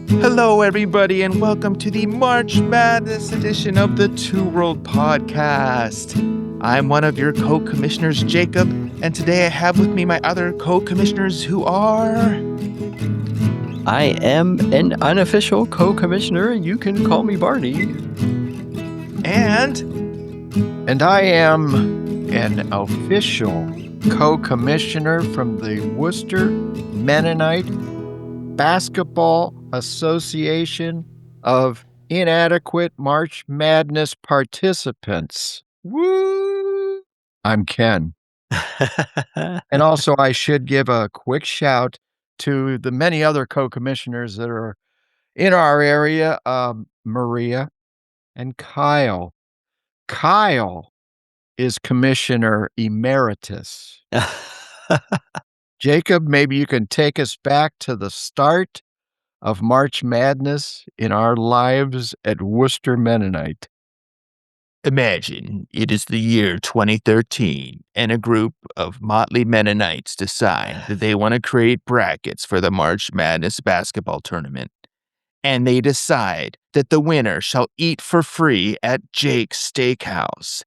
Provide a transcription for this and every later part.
Hello, everybody, and welcome to the March Madness edition of the TwoWorld podcast. I'm one of your co-commissioners, Jacob, and today I have with me my other co-commissioners who are... I am an unofficial co-commissioner. You can call me Barney. And I am an official co-commissioner from the Wooster Mennonite Basketball Association of Inadequate March Madness Participants. woo! I'm Ken. And also, I should give a quick shout to the many other co-commissioners that are in our area, Maria and Kyle. Kyle is Commissioner Emeritus. Jacob, maybe you can take us back to the start of March Madness in our lives at Wooster Mennonite. Imagine it is the year 2013, and a group of motley Mennonites decide that they want to create brackets for the March Madness basketball tournament. And they decide that the winner shall eat for free at Jake's Steakhouse.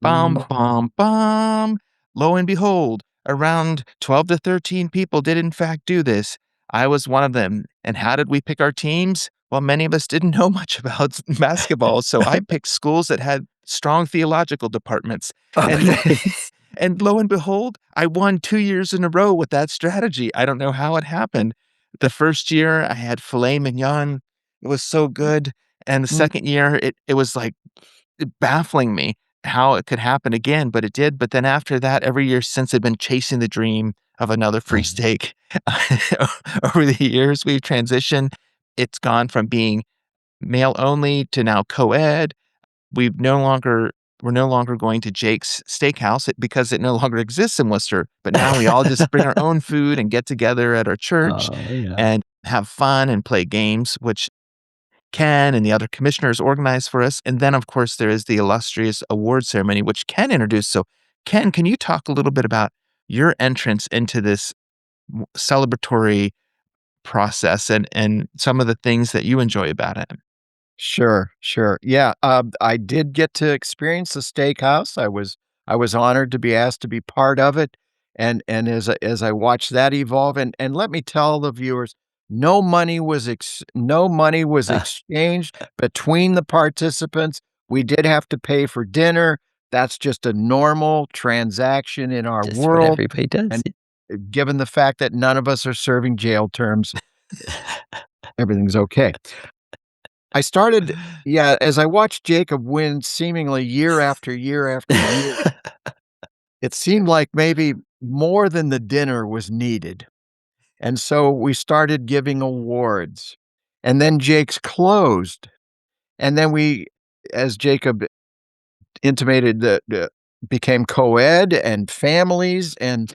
Bum, bum, bum. Lo and behold, around 12 to 13 people did in fact do this. I was one of them. And how did we pick our teams? Well, many of us didn't know much about basketball, so I picked schools that had strong theological departments. And lo and behold, I won 2 years in a row with that strategy. I don't know how it happened. The first year, I had filet mignon. It was so good. And the second year, it was like baffling me how it could happen again, but it did. But then after that, every year since, I've been chasing the dream of another free steak. Over the years, we've transitioned. It's gone from being male only to now co-ed. We're no longer going to Jake's Steakhouse because it no longer exists in Worcester. But now we all just bring our own food and get together at our church and have fun and play games, which Ken and the other commissioners organize for us. And then, of course, there is the illustrious award ceremony, which Ken introduced. So, Ken, can you talk a little bit about your entrance into this celebratory process and some of the things that you enjoy about it? Sure. Yeah, I did get to experience the steakhouse. I was honored to be asked to be part of it, and as I watched that evolve, and let me tell the viewers, no money was exchanged between the participants. We did have to pay for dinner. That's just a normal transaction in our Just what world, everybody does. and given the fact that none of us are serving jail terms, everything's okay. I started as I watched Jacob win seemingly year after year after year, it seemed like maybe more than the dinner was needed, and so we started giving awards, and then Jake's closed, and then we, as Jacob intimated, that became co-ed and families, and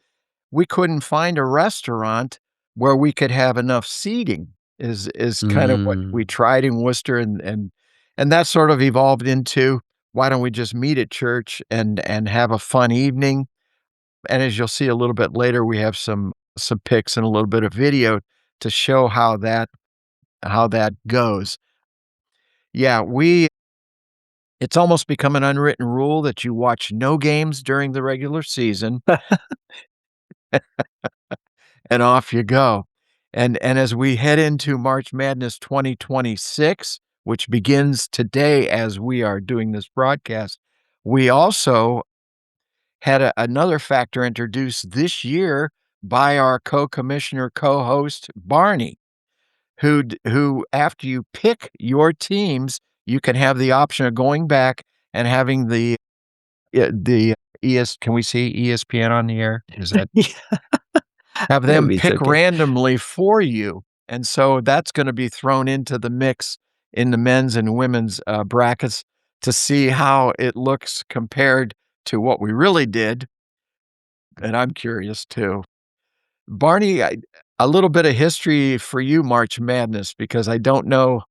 we couldn't find a restaurant where we could have enough seating is kind of what we tried in Worcester, and that sort of evolved into, why don't we just meet at church and have a fun evening? And as you'll see a little bit later, we have some pics and a little bit of video to show how that goes. Yeah, it's almost become an unwritten rule that you watch no games during the regular season. And off you go. And as we head into March Madness 2026, which begins today as we are doing this broadcast, we also had another factor introduced this year by our co-commissioner co-host Barney, who after you pick your teams, you can have the option of going back and having the can we see ESPN on the air? Is that have them pick randomly for you, and so that's gonna be thrown into the mix in the men's and women's brackets to see how it looks compared to what we really did, and I'm curious too. Barney, a little bit of history for you, March Madness, because I don't know,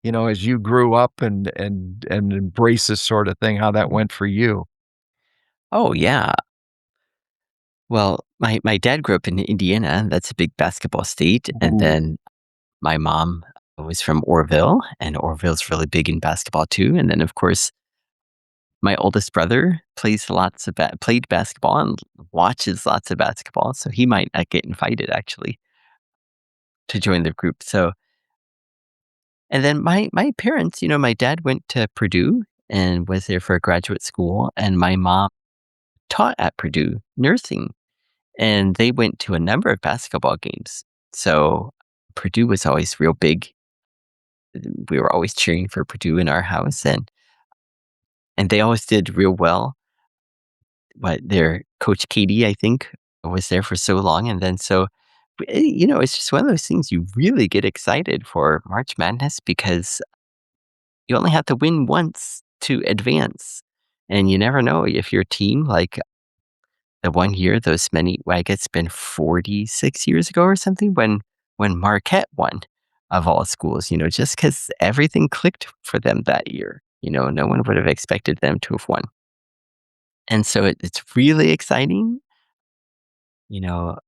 as you grew up and embrace this sort of thing, how that went for you. Oh, yeah. Well, my dad grew up in Indiana. That's a big basketball state. And then my mom was from Orville, and Orville's really big in basketball too. And then, of course, my oldest brother played basketball and watches lots of basketball, so he might not get invited actually to join the group. So, and then my parents, my dad went to Purdue and was there for a graduate school, and my mom taught at Purdue nursing, and they went to a number of basketball games. So Purdue was always real big. We were always cheering for Purdue in our house, and they always did real well. But their coach Katie, I think, was there for so long, and then it's just one of those things you really get excited for March Madness because you only have to win once to advance, and you never know if your team, like the one year, I guess it's been 46 years ago or something when Marquette won of all schools, just because everything clicked for them that year. No one would have expected them to have won. And so it's really exciting, you know,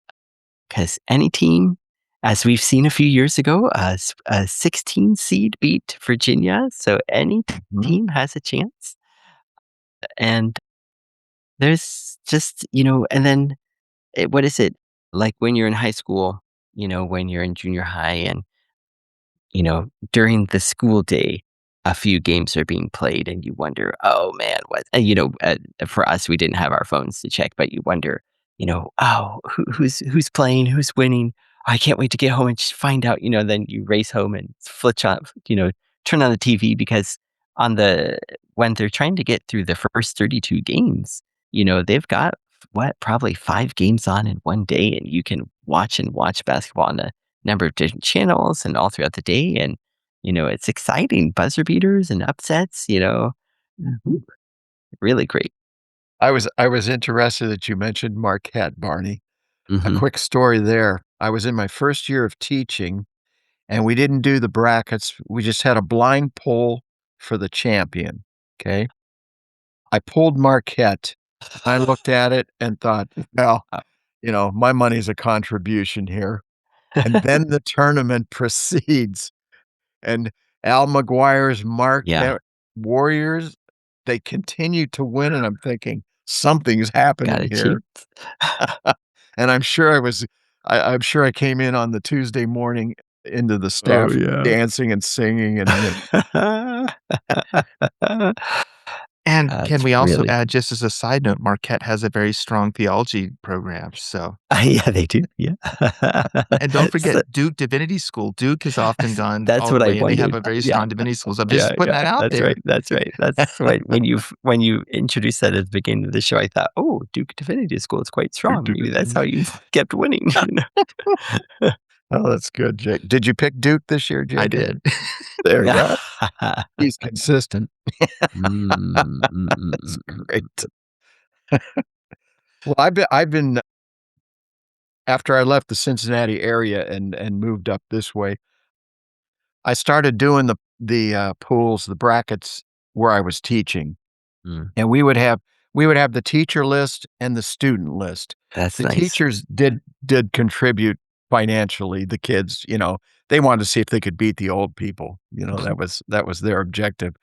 because any team, as we've seen a few years ago, a 16 seed beat Virginia. So any Mhm. team has a chance. And there's just, and then what is it like when you're in high school, when you're in junior high and during the school day, a few games are being played and you wonder, oh man, for us, we didn't have our phones to check, but you wonder, oh, who's playing, who's winning. I can't wait to get home and just find out, then you race home and flitch on, turn on the TV because when they're trying to get through the first 32 games, they've got probably 5 games on in one day and you can watch and watch basketball on a number of different channels and all throughout the day. And, it's exciting. Buzzer beaters and upsets, Mhm. really great. I was interested that you mentioned Marquette, Barney. A Hmm. quick story there. I was in my first year of teaching, and we didn't do the brackets. We just had a blind poll for the champion, okay? I pulled Marquette. I looked at it and thought, "Well, my money's a contribution here." And then the tournament proceeds, and Al McGuire's Yeah, Marquette Warriors, they continue to win, and I'm thinking, "Something's happening got a here." chance. And I'm sure I came in on the Tuesday morning into the Oh, staff yeah. dancing and singing and, And can That's we also really add, just as a side note, Marquette has a very strong theology program, so yeah, they do. Yeah. and don't So forget Duke Divinity School. Duke has often gone that's all the what I way, and they have wondered. a very Yeah. strong divinity school, so I'm Yeah, just putting yeah, that out that's right, there. that's right. That's why when you introduced that at the beginning of the show, I thought, "Oh, Duke Divinity School is quite Duke strong. Maybe that's how Divinity. you kept winning," Oh, that's good, Jake. Did you pick Duke this year, I Jacob? did. There you go. He's consistent. Mm, mm, mm, That's mm, mm, great. mm. Well, I've been after I left the Cincinnati area and moved up this way, I started doing the pools, the brackets where I was teaching, Mm, and we would have the teacher list and the student list. that's The nice. teachers did contribute financially, the kids, they wanted to see if they could beat the old people, that was their objective.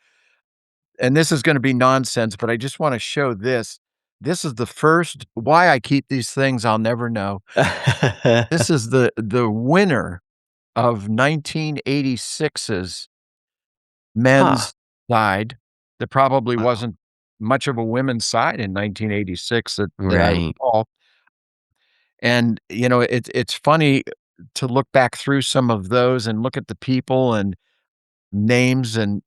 And this is gonna be nonsense, but I just wanna show this. This is the first why I keep these things, I'll never know. This is the winner of 1986's Huh. men's side. There probably Wow. wasn't much of a women's side in 1986 that I Right. recall, and, it's funny to look back through some of those and look at the people and names, and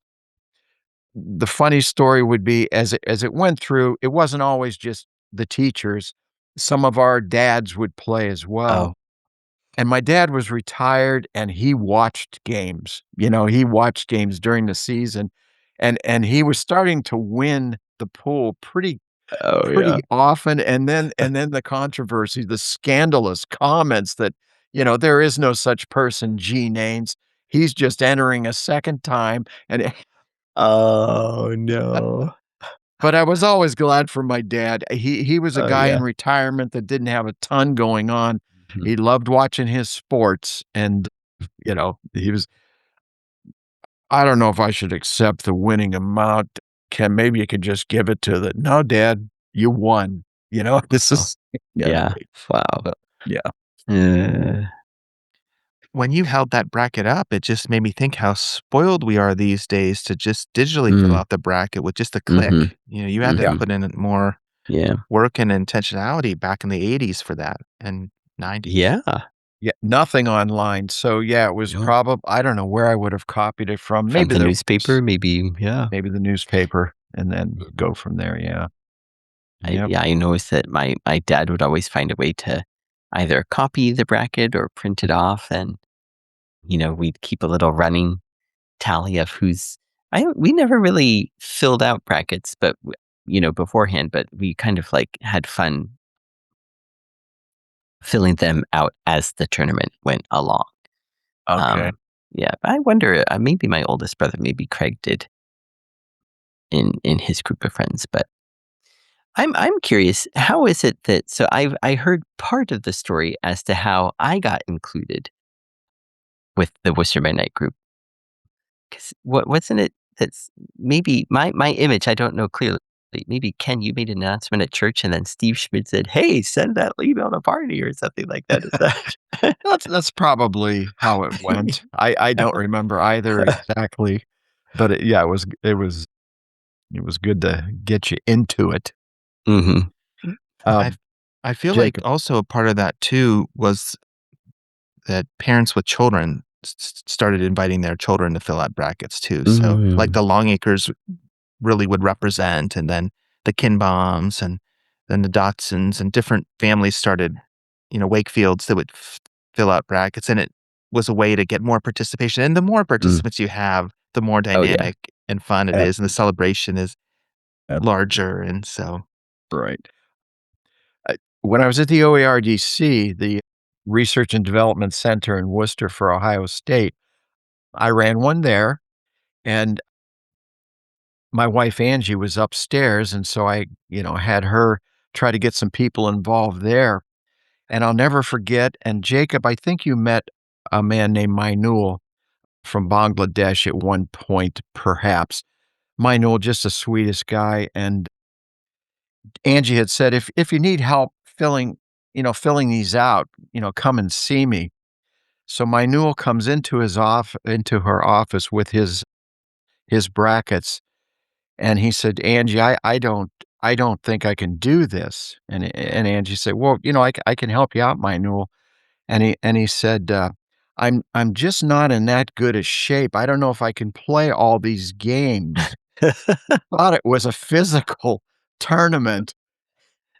the funny story would be as it went through, it wasn't always just the teachers. Some of our dads would play as well. Oh, And my dad was retired and he watched games. He watched games during the season and he was starting to win the pool pretty oh, yeah. pretty often, and then the controversy, the scandalous comments that, there is no such person, Gene Ains. He's just entering a second time, and Oh, no. but I was always glad for my dad. He was a Oh, guy in yeah. retirement that didn't have a ton going on. Mhm. He loved watching his sports, and, he was I don't know if I should accept the winning amount. Maybe you could just give it to the, no, Dad, you won. This Oh, is, yeah. Wow. yeah. Uh, When you held that bracket up, it just made me think how spoiled we are these days to just digitally fill mm, out the bracket with just a mm-hmm, click. You had to mm-hmm. put in more Yeah. work and intentionality back in the 80s for that and 90s. Yeah. Yeah, nothing online. So, yeah, it was No. I don't know where I would have copied it from. From Maybe the newspaper, maybe. Yeah. maybe the newspaper, and then go from there, yeah. Yep. I noticed that my dad would always find a way to either copy the bracket or print it off, and we'd keep a little running tally of who's. We never really filled out brackets, but beforehand, but we kind of like had fun filling them out as the tournament went along. Okay. Yeah, but I wonder, maybe my oldest brother, maybe Craig did in his group of friends, but I'm curious, how is it that so I heard part of the story as to how I got included with the Wooster Mennonite group. 'Cause wasn't it that's maybe my image, I don't know clearly. Maybe Ken, you made an announcement at church and then Steve Schmidt said, "Hey, send that email to Barney," or something like that. Is that That's probably how it went. I don't remember either exactly, but yeah, it was good to get you into it. Mhm. I Um, I feel like Jacob. also a part of that too was that parents with children started inviting their children to fill out brackets too. So, like Mm. the Longacres really would represent, and then the Kinbombs, and then the Dotsons, and different families started, Wakefields that would fill out brackets, and it was a way to get more participation. And the more Mm. participants you have, the more Oh, yeah. dynamic and fun it is, and the Absolutely. celebration is larger. And so, Right. When I was at the OARDC, the Research and Development Center in Worcester for Ohio State, I ran one there, and my wife, Angie, was upstairs, and so I, had her try to get some people involved there, and I'll never forget, and Jacob, I think you met a man named Mainul from Bangladesh at one point, perhaps. Mainul, just the sweetest guy, and Angie had said, "If you need help filling these out, come and see me." So Mainul comes into her office with his brackets, and he said, "Angie, I don't think I can do this." And Angie said, "Well, I can help you out, Mainul." And he said, I'm just not in that good a shape. I don't know if I can play all these games." Thought it was a physical tournament.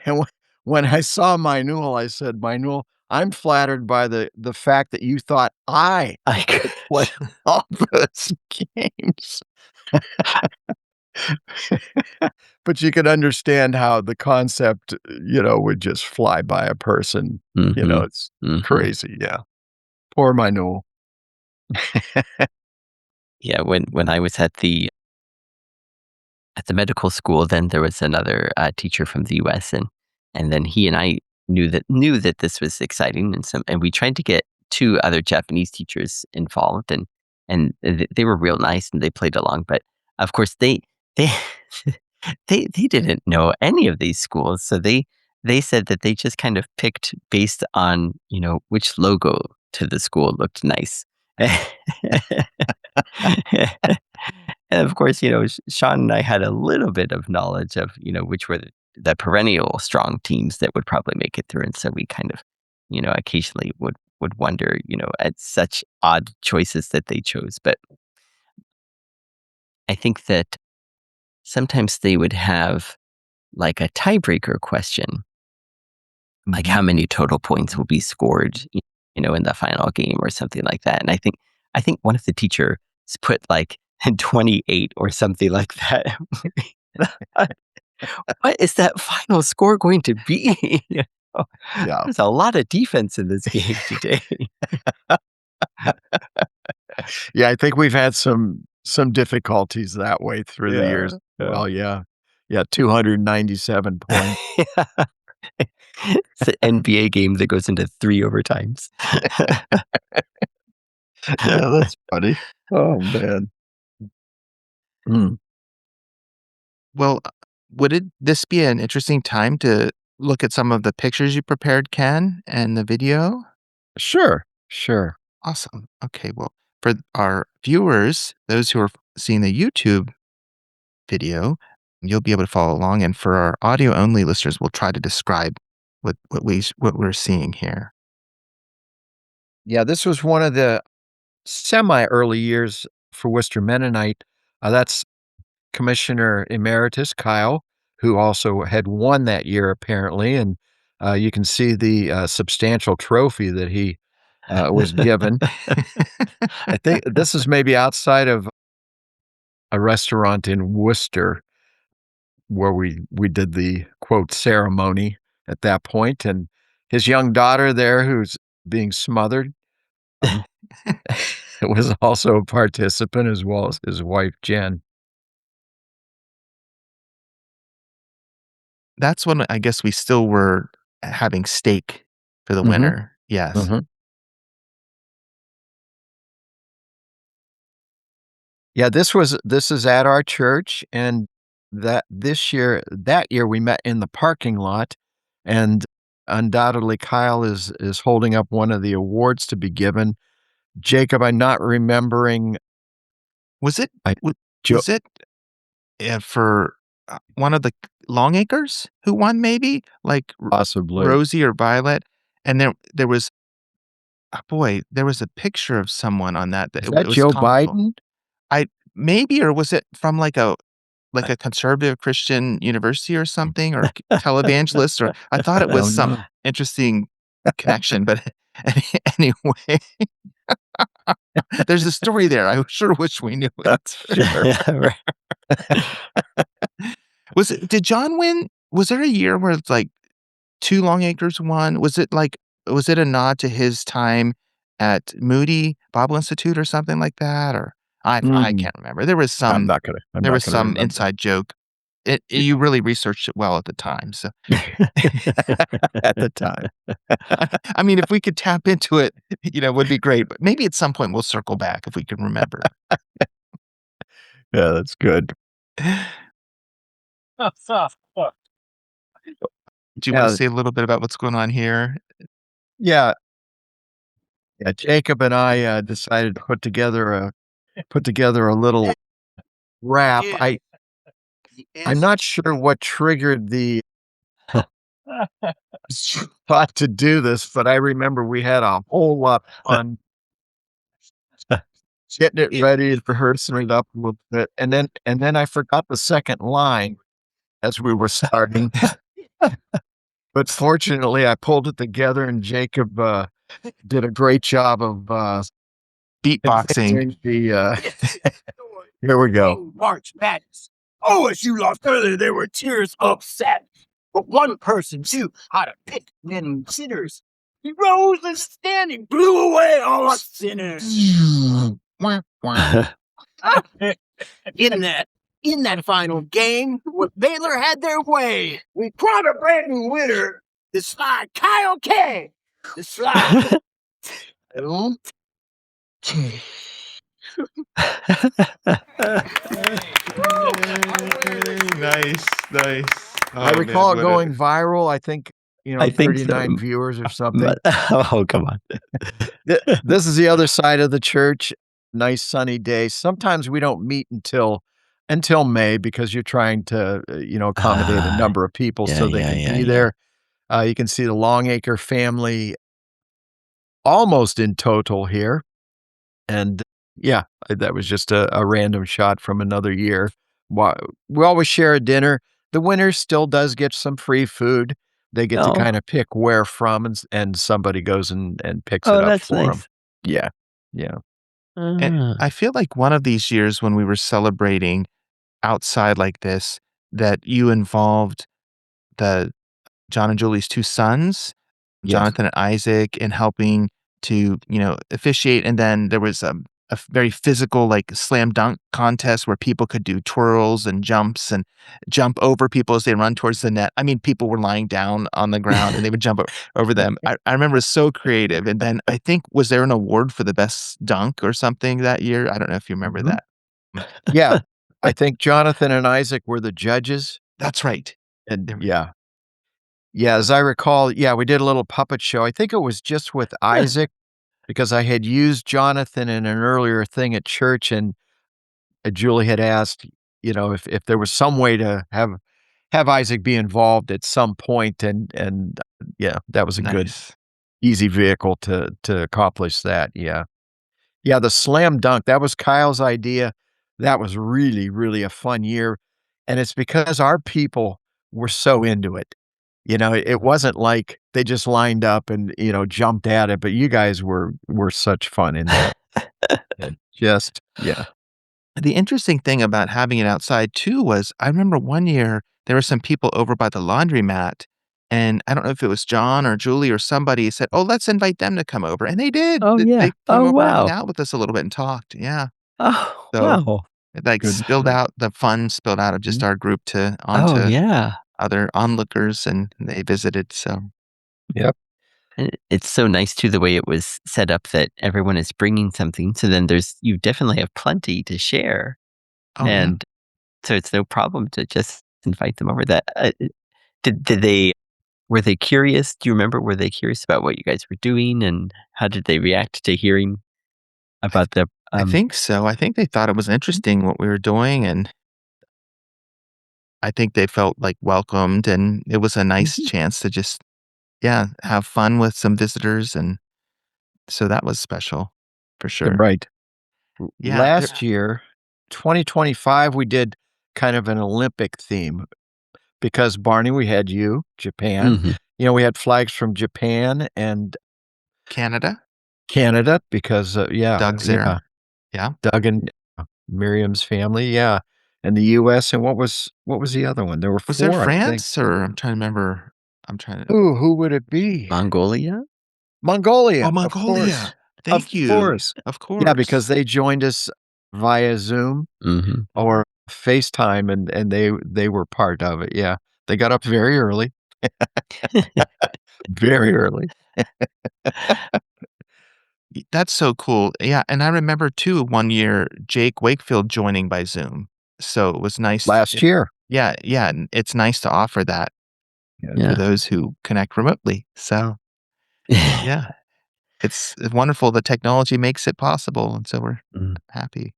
And when I saw Mainul, I said, "Mainul, I'm flattered by the fact that you thought I I could play could. all those games." But you could understand how the concept, would just fly by a person. Mhm. It's Mhm. crazy, yeah. Poor Mainul. Yeah, when I was at the medical school, then there was another, teacher from the US, and then he and I knew that this was exciting, and we tried to get 2 other Japanese teachers involved, and they were real nice, and they played along, but, of course, they they didn't know any of these schools, so they said that they just kind of picked based on, which logo to the school looked nice. And of course, Sean and I had a little bit of knowledge of, which were the perennial strong teams that would probably make it through. And so we kind of, occasionally would wonder, at such odd choices that they chose. But I think that sometimes they would have like a tiebreaker question, like Mhm. how many total points will be scored, in the final game or something like that. And I think one of the teachers put like 28 or something like that. What is that final score going to be? Oh, Yeah. there's a lot of defense in this game today. Yeah, I think we've had some difficulties that way through the Yeah, years. yeah. Well, yeah. Yeah, 297 points. Yeah. It's an NBA game that goes into 3 overtimes. Yeah, that's funny. Oh, man. Mm. Well, this be an interesting time to look at some of the pictures you prepared, Ken, and the video? Sure, sure. Awesome. Okay, well, for our viewers, those who are seeing the YouTube video, you'll be able to follow along, and for our audio-only listeners, we'll try to describe what we're seeing here. Yeah, this was one of the semi-early years for Wooster Mennonite. That's Commissioner Emeritus Kyle, who also had won that year apparently, and you can see the substantial trophy that he was given. I think this is maybe outside of a restaurant in Worcester where we did the quote ceremony at that point, and his young daughter there who's being smothered was also a participant as well as his wife Jen. That's when I guess we still were having steak for the Mhm, winter. Yes. mhm. Yeah, this is at our church, and that year we met in the parking lot, and undoubtedly Kyle is holding up one of the awards to be given. Jacob, I'm not remembering. Was it I wa Jo was it, for, one of the Longacres who won maybe? Like, Possibly. Rosie or Violet? And there was boy, there was a picture of someone on that Is it that was Joe comical. Biden? I maybe, or was it from, like a conservative Christian university or something, or televangelist, or I thought it I was don't some know. interesting connection, but anyway, there's a story there. I sure wish we knew That's it. for sure. Yeah, right. Did John win? Was there a year where it's like 2 Longacres won? Was it a nod to his time at Moody Bible Institute or something like that? Or I Mm, can't remember. I'm There not was gonna some remember. inside joke. Yeah. You really researched it well at the time, so At the time. I mean, if we could tap into it, it would be great, but maybe at some point we'll circle back if we can remember. Yeah, that's good. Do you wanna Yeah, say a little bit about what's going on here? yeah, yeah, Jacob and I, decided to put together a little rap. I'm not sure what triggered the thought to do this, but I remember we had a whole lot of fun getting it ready, rehearsing it up a little bit, and then I forgot the second line as we were starting. But fortunately, I pulled it together, and Jacob, did a great job of, Beatboxing. advancing the, here we go. March Madness. Oh, as you lost earlier, there were tears of sadness. But one person knew how to pick men sinners. He rose and standing blew away all us sinners. In that final game, when Baylor had their way, we crowned a brand new winner. The sly Kyle K. The sly. Nice, nice. I Oh, recall man, it going viral, I think, I think so, 39 viewers or something. but oh, come on. This is the other side of the church. Nice sunny day. Sometimes we don't meet until May because you're trying to, accommodate a Ah, number of people yeah, so they yeah, can yeah, be yeah. there. You can see the Longacre family almost in total here. And yeah, that was just a random shot from another year. We always share a dinner. The winner still does get some free food. They get to Oh, kind of pick where from, and somebody goes and picks it oh, up that's for them. nice. Yeah, yeah. And Ah, I feel like one of these years when we were celebrating outside like this, that you involved the John and Julie's 2 sons, Yes. Jonathan and Isaac, in helping to, officiate, and then there was, a very physical, like, slam dunk contest where people could do twirls and jumps and jump over people as they run towards the net. I mean, people were lying down on the ground, and they would jump over them. I remember it was so creative, and then I think was there an award for the best dunk or something that year? I don't know if you remember Mhm. that. Yeah. I think Jonathan and Isaac were the judges. That's right. And yeah. Yeah, as I recall, yeah, we did a little puppet show. I think it was just with Isaac because I had used Jonathan in an earlier thing at church, and Julie had asked, if there was some way to have Isaac be involved at some point, and yeah, that was a good, Nice. easy vehicle to accomplish that. Yeah. Yeah, the slam dunk, that was Kyle's idea. That was really, really a fun year, and it's because our people were so into it. It wasn't like they just lined up and, jumped at it, but you guys were such fun in that. And just yeah. The interesting thing about having it outside too was I remember one year there were some people over by the laundromat, and I don't know if it was John or Julie or somebody said, "Oh, let's invite them to come over," and they did. Oh, yeah. They came Oh, over and hung wow. out with us a little bit and talked. Yeah. Oh, So wow. it like Good. spilled out the fun spilled out of just our group Oh, onto yeah. other onlookers, and they visited. So Yep. And it's so nice too the way it was set up that everyone is bringing something. So then you definitely have plenty to share, oh yeah. and so it's no problem to just invite them over. That did they were they curious? Do you remember? Were they curious about what you guys were doing, and how did they react to hearing about the? I think so. I think they thought it was interesting what we were doing, and I think they felt like welcomed, and it was a nice chance to just, yeah, have fun with some visitors, and so that was special for sure. Right. Yeah, Last year, 2025, we did kind of an Olympic theme because Barney, we had Japan. Mhm. We had flags from Japan and Canada, Canada because, Doug's there. Yeah. Doug and Miriam's family, yeah, and the US, and what was the other one? There were Was there 4, I think. France or I'm trying to remember. I'm trying to. Ooh, who would it be? Mongolia. Mongolia, Oh, of course. Mongolia. Of Thank you. course. Of Yeah, course. because they joined us via Zoom Hmm. or FaceTime, and they were part of it, yeah. They got up very early. Very early. That's so cool. Yeah, and I remember too one year Jake Wakefield joining by Zoom. So it was nice. Last year. Yeah, yeah, and it's nice to offer that for Yeah. those who connect remotely. So, yeah, it's wonderful. The technology makes it possible, and so we're Mm. happy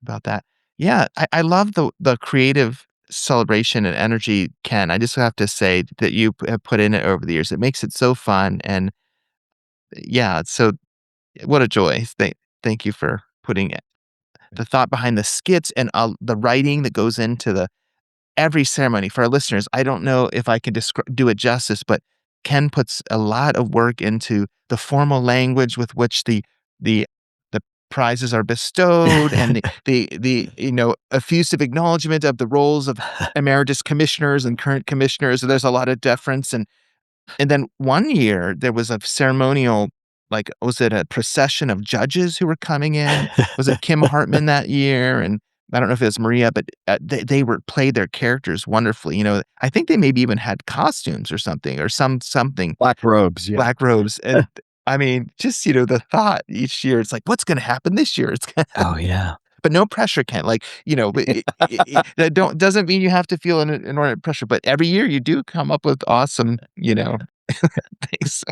about that. Yeah, I love the creative celebration and energy, Ken. I just have to say that you have put in it over the years. It makes it so fun, and yeah, so what a joy. Thank you for putting it the thought behind the skits and, the writing that goes into every ceremony. For our listeners, I don't know if I can do it justice, but Ken puts a lot of work into the formal language with which the the prizes are bestowed and the effusive acknowledgement of the roles of emeritus commissioners and current commissioners. So there's a lot of deference, and then one year there was a ceremonial, like, was it a procession of judges who were coming in? Was it Kim Hartman that year? And I don't know if it was Maria, but they were played their characters wonderfully. I think they maybe even had costumes or something, or something, Black robes, yeah. black robes. And I mean, just the thought each year, it's like, what's going to happen this year? It's gonna, Oh, yeah. but no pressure, Ken. Like, but that doesn't mean you have to feel an inordinate pressure. But every year you do come up with awesome, things.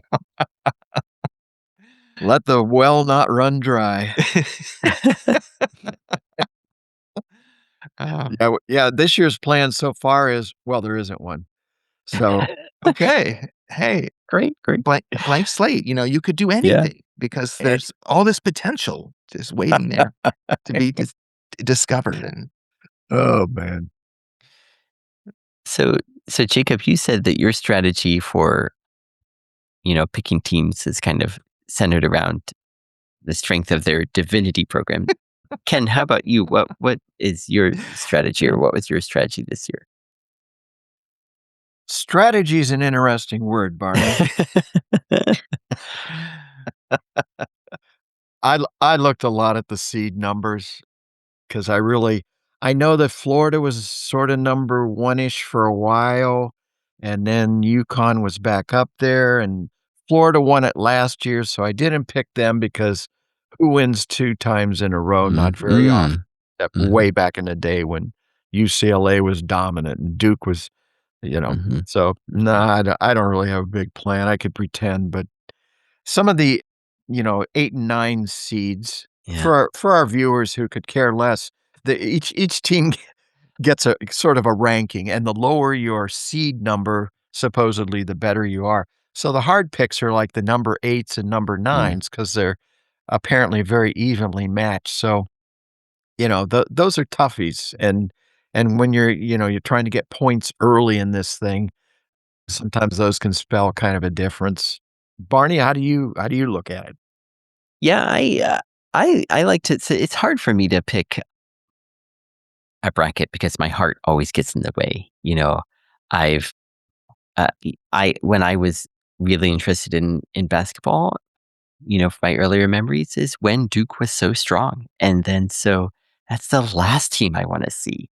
Let the well not run dry. Oh, Yeah, this year's plan so far is well, there isn't one. So, okay. Hey, Great. blank slate. You could do Yeah. anything because there's all this potential just waiting there to be discovered. And oh, man. So Jacob, you said that your strategy for, picking teams is kind of centered around the strength of their divinity program. Ken, how about you? What is your strategy, or what was your strategy this year? Strategy is an interesting word, Barney. I looked a lot at the seed numbers because I know that Florida was sort of number one-ish for a while, and then Yukon was back up there, and Florida won it last year, so I didn't pick them because who wins 2 times in a row? Not very often. way back in the day when UCLA was dominant and Duke was, So no, I don't really have a big plan. I could pretend, but some of the, 8 and 9 seeds Yeah. for our viewers who could care less, each team gets a sort of a ranking, and the lower your seed number, supposedly, the better you are. So the hard picks are like the number 8s and number 9s because they're apparently very evenly matched. So, those are toughies, and when you're trying to get points early in this thing, sometimes those can spell kind of a difference. Barney, how do you look at it? Yeah, I like to say it's hard for me to pick a bracket because my heart always gets in the way. I've when I was really interested in basketball, my earlier memories is when Duke was so strong, and then so that's the last team I want to see,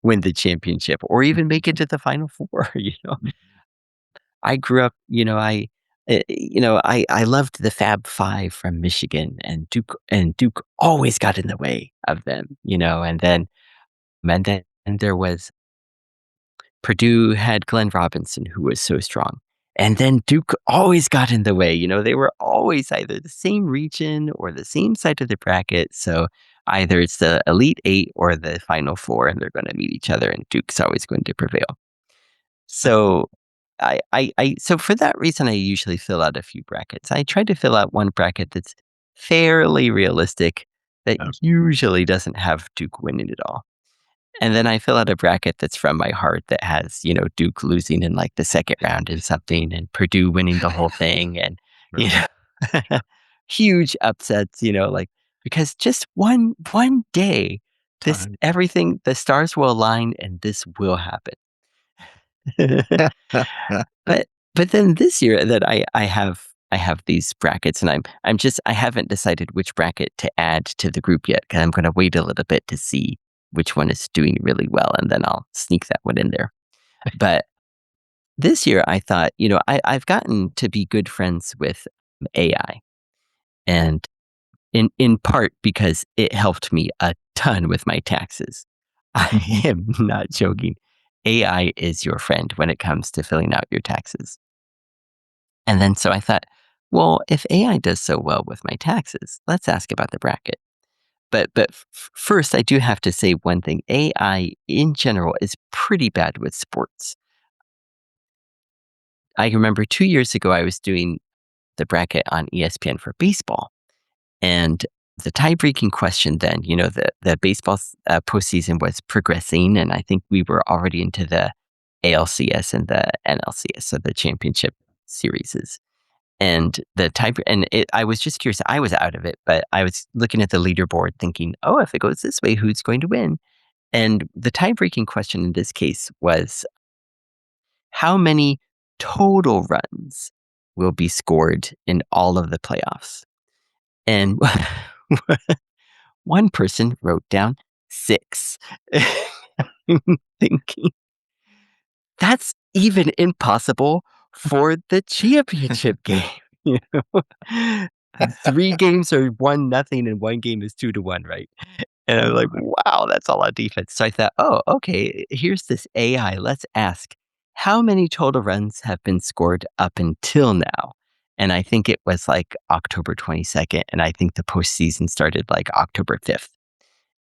win the championship or even make it to the Final Four. I grew up, I loved the Fab Five from Michigan, and Duke always got in the way of them, and then there was Purdue had Glenn Robinson, who was so strong. And then Duke always got in the way. They were always either the same region or the same side of the bracket. So either it's the Elite Eight or the Final Four, and they're going to meet each other, and Duke's always going to prevail. So so for that reason, I usually fill out a few brackets. I try to fill out one bracket that's fairly realistic that usually doesn't have Duke winning it all. And then I fill out a bracket that's from my heart that has, Duke losing in like the second round and something, and Purdue winning the whole thing, and huge upsets, because just one day, the stars will align and this will happen. But then this year that I have these brackets, and I haven't decided which bracket to add to the group yet, because I'm going to wait a little bit to see which one is doing really well, and then I'll sneak that one in there. But this year I thought, I've gotten to be good friends with AI, and in part because it helped me a ton with my taxes. I am not joking. AI is your friend when it comes to filling out your taxes. And then so I thought, well, if AI does so well with my taxes, let's ask about the bracket. But first, I do have to say one thing. AI in general is pretty bad with sports. I remember 2 years ago, I was doing the bracket on ESPN for baseball. And the tie-breaking question then, the baseball postseason was progressing, and I think we were already into the ALCS and the NLCS, so the championship series. And I was just curious. I was out of it, but I was looking at the leaderboard thinking, oh, if it goes this way, who's going to win? And the tie-breaking question in this case was, how many total runs will be scored in all of the playoffs? And one person wrote down 6. I'm thinking, that's even impossible for the championship game. 3 games are 1-0 and 1 game is 2-1, right? And I'm like, wow, that's all on defense. So I thought, oh, okay, here's this AI. Let's ask, how many total runs have been scored up until now? And I think it was like October 22nd, and I think the postseason started like October 5th.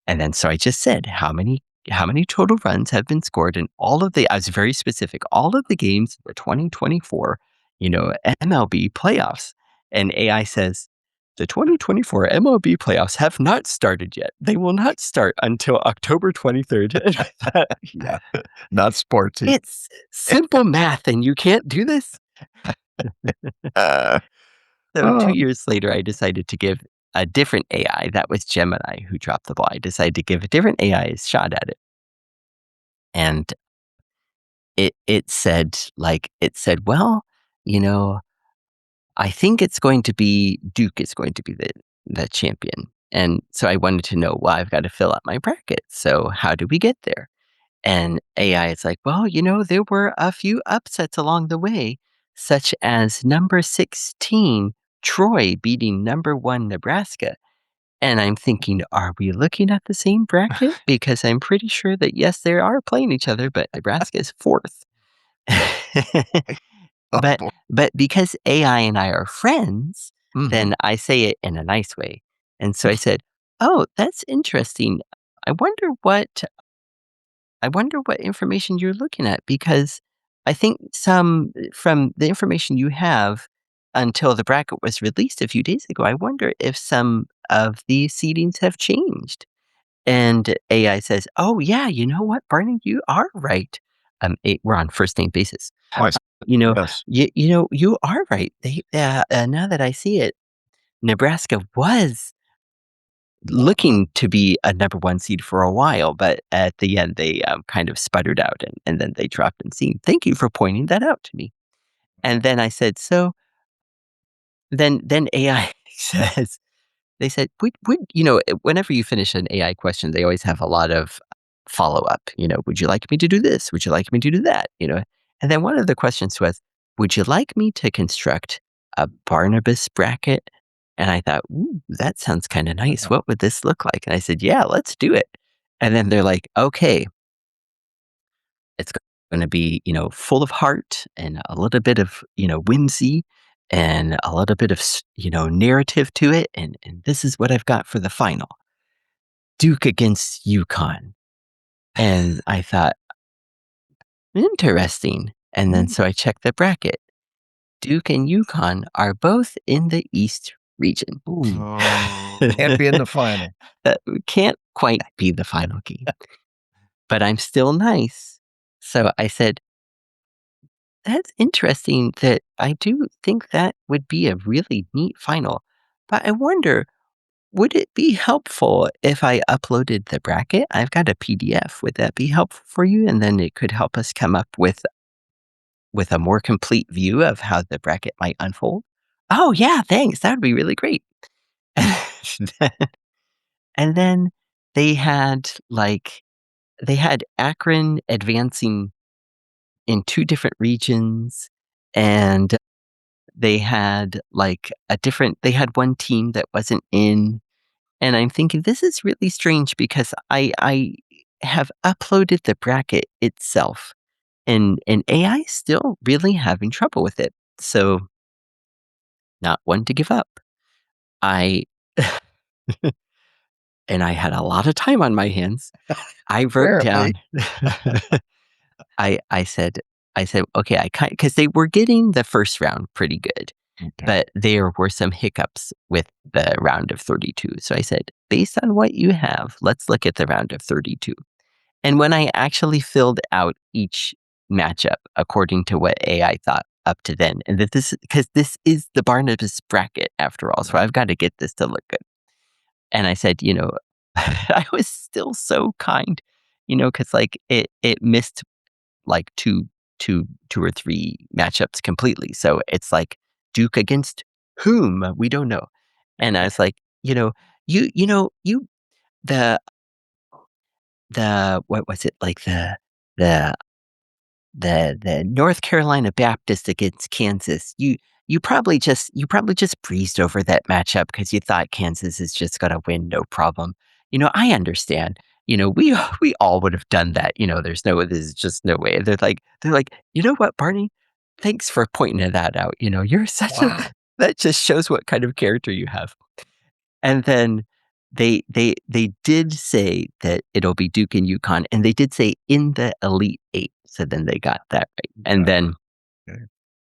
And then so I just said, how many total runs have been scored in I was very specific, all of the games for 2024, MLB playoffs. And AI says, the 2024 MLB playoffs have not started yet. They will not start until October 23rd. Yeah, not sportsy. It's simple math, and you can't do this. So 2 years later, I decided to give a different AI. That was Gemini who dropped the ball. I decided to give a different AI a shot at it. And it said, well, I think it's going to be Duke is going to be the champion. And so I wanted to know, well, I've got to fill out my bracket. So how do we get there? And AI is like, well, there were a few upsets along the way, such as number 16, Troy beating number 1, Nebraska. And I'm thinking, are we looking at the same bracket? Because I'm pretty sure that, yes, they are playing each other, but Nebraska is fourth. Oh, But boy. but because AI and I are friends, Mhm. then I say it in a nice way. And so I said, "Oh, that's interesting. I wonder what information you're looking at, because I think some from the information you have until the bracket was released a few days ago, I wonder if some of the seedings have changed." And AI says, "Oh, yeah, you know what, Barney, you are right." We're on first name basis. Oh, I see. You know, Yes. you are right. Now that I see it, Nebraska was looking to be a number one seed for a while, but at the end they kind of sputtered out, and then they dropped in seed. Thank you for pointing that out to me. And then I said, so then AI says, they said, would whenever you finish an AI question, they always have a lot of follow up. Would you like me to do this? Would you like me to do that? And then one of the questions was, would you like me to construct a Barnabas bracket? And I thought, ooh, that sounds kind of nice. What would this look like? And I said, yeah, let's do it. And then they're like, okay, it's going to be, full of heart and a little bit of, whimsy and a little bit of, narrative to it. And this is what I've got for the final: Duke against UConn. And I thought, interesting. And then so I checked the bracket. Duke and UConn are both in the East region. Can't be in the final. Can't quite be the final game. But I'm still nice. So I said, that's interesting. That I do think that would be a really neat final. But I wonder, would it be helpful if I uploaded the bracket? I've got a PDF. Would that be helpful for you? And then it could help us come up with a more complete view of how the bracket might unfold. Oh, yeah, thanks. That would be really great. And then they had Akron advancing in 2 different regions, and they had they had one team that wasn't in. And I'm thinking, this is really strange, because I have uploaded the bracket itself, and AI is still really having trouble with it. So, not one to give up. I and I had a lot of time on my hands. I wrote down. Apparently. I said, okay, because they were getting the first round pretty good, but there were some hiccups with the round of 32. So I said, based on what you have, let's look at the round of 32. And when I actually filled out each matchup according to what AI thought up to then, and that because this is the Barnabas bracket after all, so I've got to get this to look good. And I said, I was still so kind, because it missed like two or three matchups completely. So it's like Duke against whom? We don't know. And I was like, you the what was it, like the the North Carolina Baptist against Kansas. You probably just breezed over that matchup because you thought Kansas is just going to win, no problem. I understand. We all would have done that. There's just no way. They're like, you know what, Barney? Thanks for pointing that out. You're such Wow. that just shows what kind of character you have. And then they did say that it'll be Duke and UConn, and they did say in the Elite Eight. So then they got that right. And then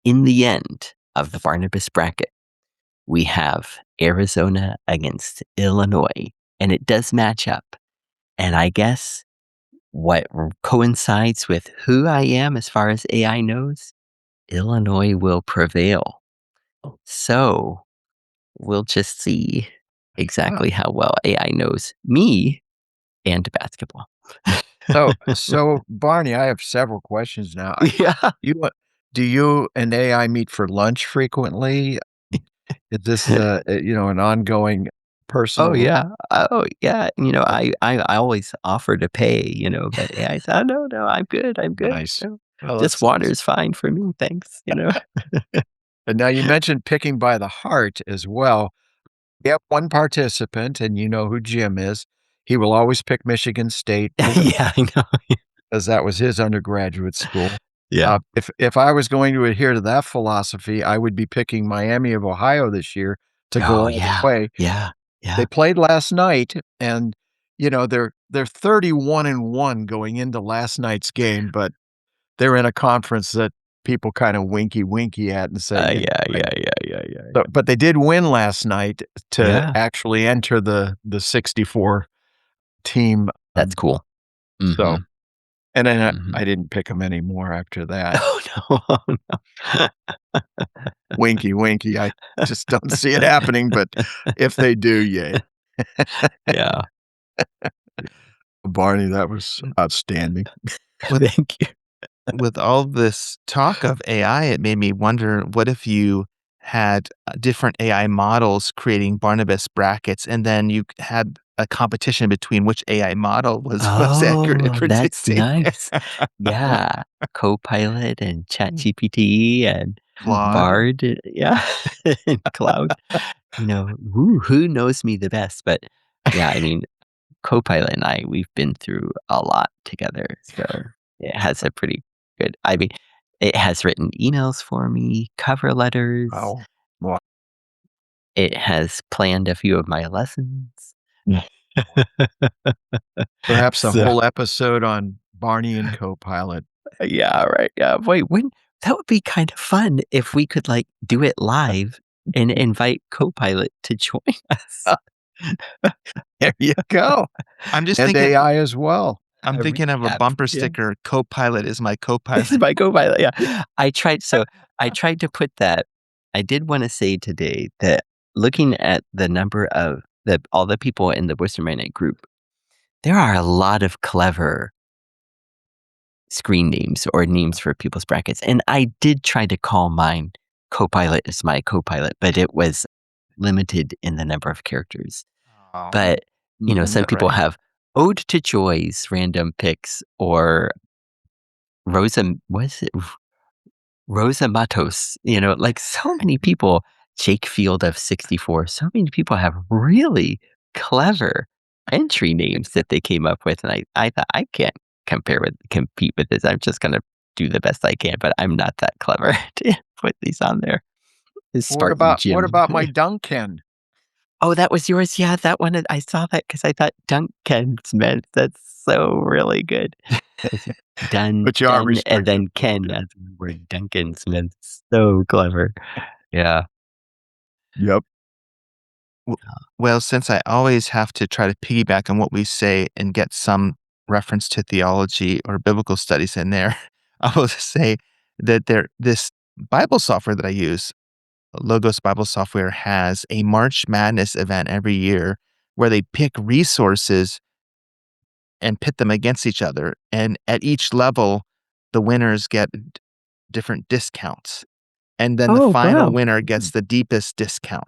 in the end of the Barnabas bracket, we have Arizona against Illinois, and it does match up. And I guess what coincides with who I am as far as AI knows, Illinois will prevail. So we'll just see exactly how well AI knows me and basketball. So Barney, I have several questions now. Yeah. Do you and AI meet for lunch frequently? Is this an ongoing personal? Oh yeah. Oh yeah. I always offer to pay, but AI said, oh, no, I'm good. I'm good. Nice. Well, Just water's fine for me. Thanks. And now you mentioned picking by the heart as well. We have one participant, and you know who Jim is. He will always pick Michigan State Yeah, I know. because that was his undergraduate school. Yeah. If I was going to adhere to that philosophy, I would be picking Miami of Ohio this year to go all the way. Yeah. They played last night, and they're 31-1 going into last night's game, but they're in a conference that people kind of winky at and say, Yeah. But they did win last night to Yeah. actually enter the 64 team. That's cool. So, Mhm. and then Mhm. I didn't pick them anymore after that. Oh, no. Oh, no. Winky. I just don't see it happening, but if they do, yay. Yeah. Barney, that was outstanding. Thank you. With all this talk of AI, it made me wonder, what if you had different AI models creating Barnabas brackets, and then you had a competition between which AI model was most accurate at Oh, that's predicting? nice. Yeah. Copilot and ChatGPT and Claude. Bard. Yeah. And Cloud. Who knows me the best? But yeah, I mean, Copilot and I, we've been through a lot together. So it has a pretty good, I mean, it has written emails for me, cover letters. Wow. Wow. It has planned a few of my lessons. Perhaps a So- whole episode on Barney and Copilot. Yeah, right. Yeah. Wait, that would be kind of fun if we could do it live and invite Copilot to join us. There you go. I'm just And thinking. AI as well. I'm thinking of a Yeah, bumper yeah. sticker. Copilot is my This co-pilot. is my Copilot. Yeah. I tried to put that. I did want to say today that looking at the number of all the people in the Wooster Mennonite group, there are a lot of clever screen names or names for people's brackets. And I did try to call mine Copilot as my Copilot, but it was limited in the number of characters. Oh, But, some people right. have Ode to Joy's random picks, or Rosa Matos, so many people, Jake Field of 64, so many people have really clever entry names that they came up with. And I thought, I can't compete with this. I'm just going to do the best I can, but I'm not that clever to put these on there. What about my Duncan? Oh, that was yours? Yeah, that one. I saw that because I thought Duncan Smith. That's so really good. Dun, But you are dun, and then restricted. Ken. That's the word. Duncan Smith. So clever. Yeah. Yep. Well, since I always have to try to piggyback on what we say and get some reference to theology or biblical studies in there, I will just say that this Bible software that I use, Logos Bible software, has a March Madness event every year where they pick resources and pit them against each other. And at each level, the winners get different discounts. And then the Oh, final wow. winner gets the deepest discount.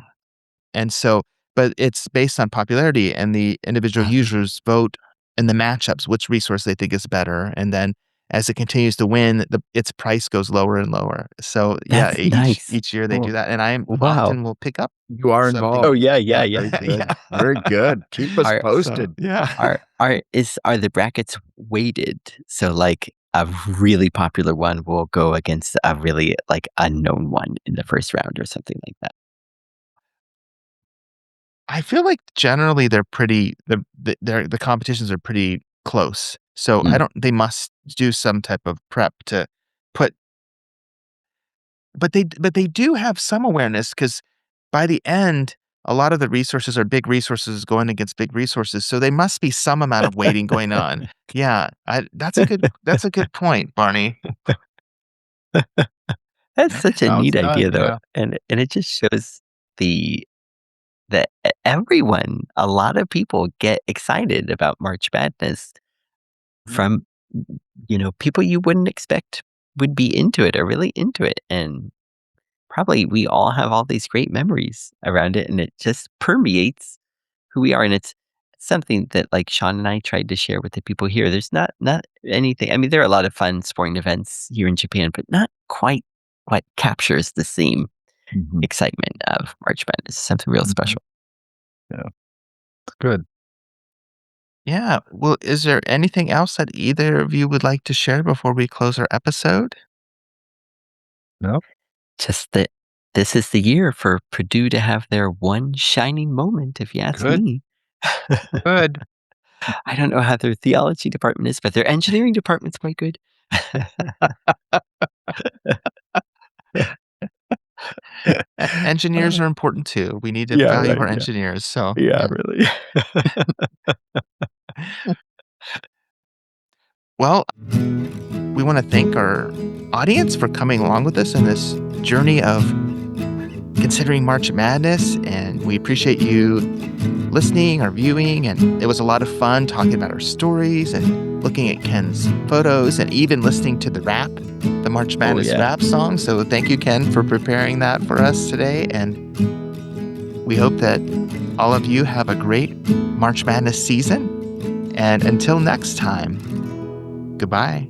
And so, but it's based on popularity, and the individual users vote in the matchups which resource they think is better. And then as it continues to win, its price goes lower and lower. So That's nice. each year they do that, and I Wow. often will pick up. You are something. involved. Oh, yeah. Very good. Very good. Keep us posted. Yeah. Are the brackets weighted? So a really popular one will go against a really unknown one in the first round or something like that. I feel like generally they're pretty the competitions are pretty close. So they must do some type of prep to put, but they do have some awareness, because by the end a lot of the resources are big resources going against big resources. So there must be some amount of weighting going on. Yeah, that's a good point, Barney. That's such a Sounds neat idea, done, though, and it just shows that everyone, a lot of people get excited about March Madness from people you wouldn't expect would be into it or really into it, and probably we all have all these great memories around it, and it just permeates who we are, and it's something that Sean and I tried to share with the people here. There's not anything. I mean, there are a lot of fun sporting events here in Japan, but not quite what captures the same excitement of March Madness. Something real special. Good. Yeah. Well, is there anything else that either of you would like to share before we close our episode? No? Just that this is the year for Purdue to have their one shining moment, if you ask Good. me. Good. I don't know how their theology department is, but their engineering department's quite good. Engineers are important too. We need to Yeah, value right, our yeah. engineers. So, Yeah, really. well, we want to thank our audience for coming along with us in this journey of considering March Madness. And we appreciate you listening or viewing. And it was a lot of fun talking about our stories and looking at Ken's photos and even listening to the rap, the March Madness yeah. rap song. So thank you, Ken, for preparing that for us today. And we hope that all of you have a great March Madness season. And until next time, goodbye.